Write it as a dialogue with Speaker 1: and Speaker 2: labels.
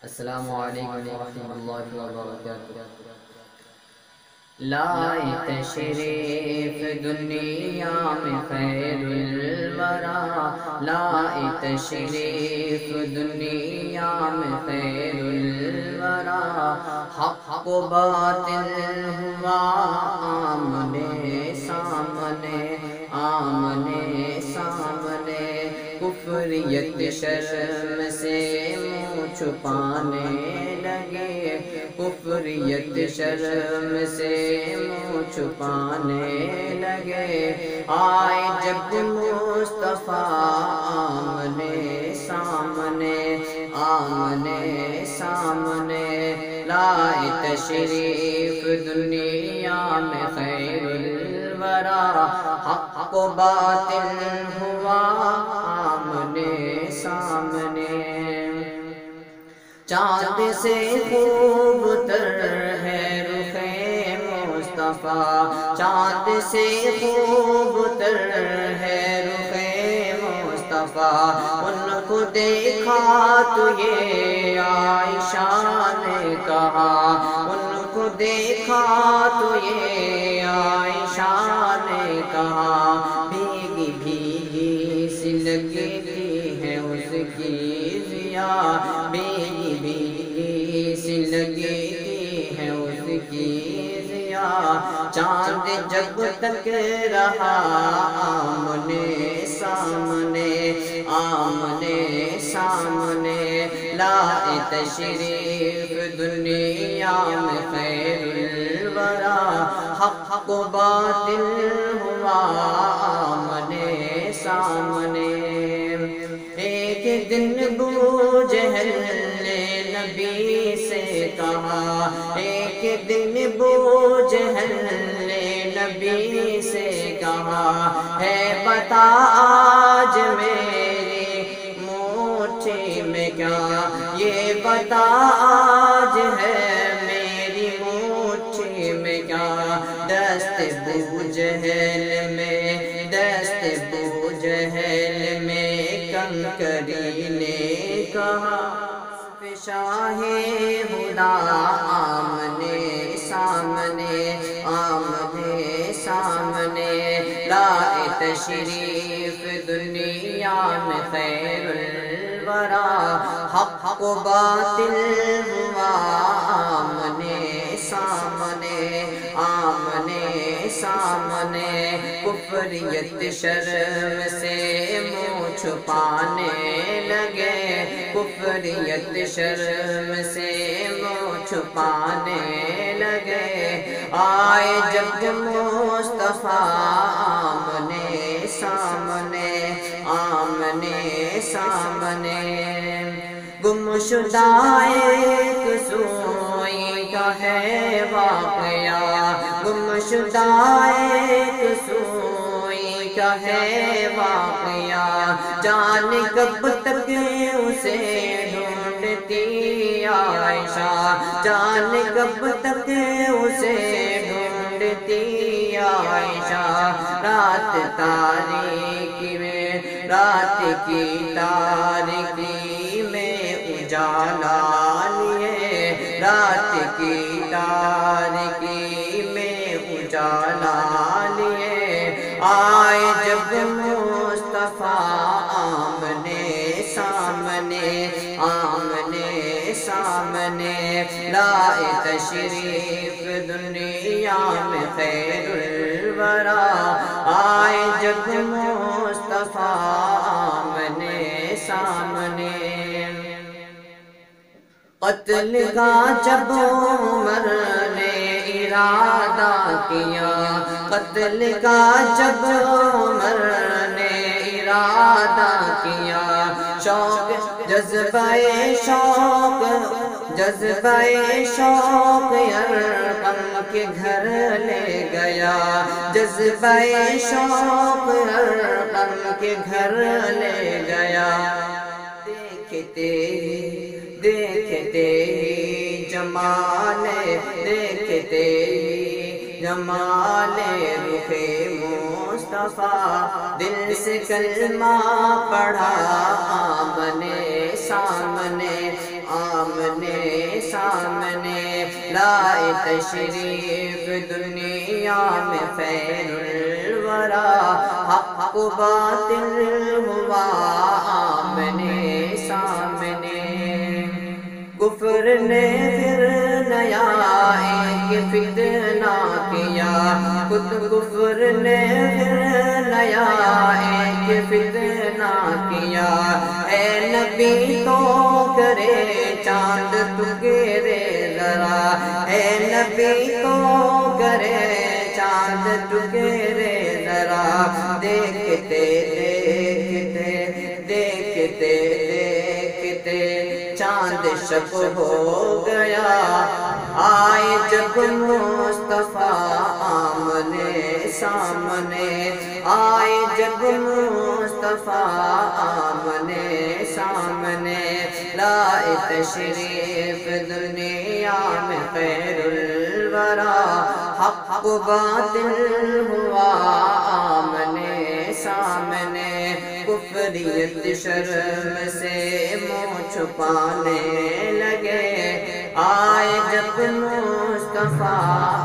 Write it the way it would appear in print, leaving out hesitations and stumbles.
Speaker 1: السلام علیکم ورحمۃ اللہ وبرکاتہ۔ لائے تشریف دنیا میں خیر الورا، لائے تشریف دنیا میں خیر الورا، حق و باطل ہوا آمنے سامنے، آمنے سامنے، کفریت شرم سے منہ چھپانے لگے، کفریت شرم سے منہ چھپانے لگے، آئے جب مصطفیٰ آمنے سامنے، آمنے سامنے، لائے تشریف دنیا میں خیر الورا، حق و باطل ہوا آمنے سامنے، چاند سے خوب تر ہے رخ مصطفیٰ، چاند سے خوب تر ہے رخ مصطفیٰ، ان کو دیکھا تو یہ عائشہ نے کہا، ان کو دیکھا تو یہ عائشہ نے کہا، بھیگی بھیگی سی لگتی ہے اس کی ضیا، بھیگی بھیگی سی لگتی ہے اس کی ضیا، چاند جب تک رہا آمنے سامنے، آمنے سامنے، لائے تشریف دنیا میں خیر الورا، حق و باطل ہوا آمنے سامنے، ایک دن ابو جہل نے نبی سے کہا، ایک دن ابو جہل نے نبی سے کہا، ہے بتا آج میری مٹھی میں کیا، یہ بتا آج ہے میری مٹھی میں کیا، دست ابو جہل میں، دست ابو جہل میں کنکری نے کہا، شاہ خدا آمنے سامنے، آمنے سامنے، لائے تشریف دنیا میں خیر الورا، حق و باطل ہوا آمنے سامنے، آمنے سامنے، کفریت شرم سے منہ چھپانے لگے، کفریت شرم سے منہ چھپانے لگے، آئے جب مصطفیٰ آمنے سامنے، آمنے سامنے، گمشدہ ایک سوئی کا ہے واقعہ، گمشدہ ایک سوئی کا ہے واقعہ، جانے کب تک اسے ڈھونڈتی عائشہ، جانے کب تک اسے ڈھونڈتی عائشہ، رات تاریکی میں، رات کی تاریکی میں اجالا لیے، رات کی تاریکی میں اجالا لیے، آئے جب مصطفیٰ آمنے سامنے، آمنے سامنے، لائے تشریف دنیا میں خیر الورا، آئے جب مصطفیٰ آمنے سامنے، قتل کا جب عمر نے ارادہ کیا، قتل کا جب عمر نے ارادہ کیا، شوق جذبہ شوق، جذبہ شوق ارقم کے گھر لے گیا، جذبہ شوق ارقم کے گھر لے گیا، دیکھتے دیکھتے جمال، دیکھتے جمال رخ مصطفیٰ دل سے کلمہ پڑھا آمنے سامنے آمنے سامنے لائے تشریف دنیا میں خیر الورا حق و باطل ہوا آمنے سامنے کفر نے پھر نیا ایک فتنہ کیا خود کفر نے پھر نیا ایک فتنہ کیا اے نبی تو کرے چاند ٹکرے ذرا اے نبی تو کرے چاند ٹکرے ذرا دیکھتے دیکھتے دیکھتے دیکھتے چاند شب ہو گیا آئے جب مصطفیٰ آمنے سامنے آئے جب مصطفیٰ آمنے سامنے لائے تشریف دنیا میں خیر الورا حق و باطل ہوا آمنے سامنے کفریت شرم سے منہ چھپانے لگے آئے جب مصطفیٰ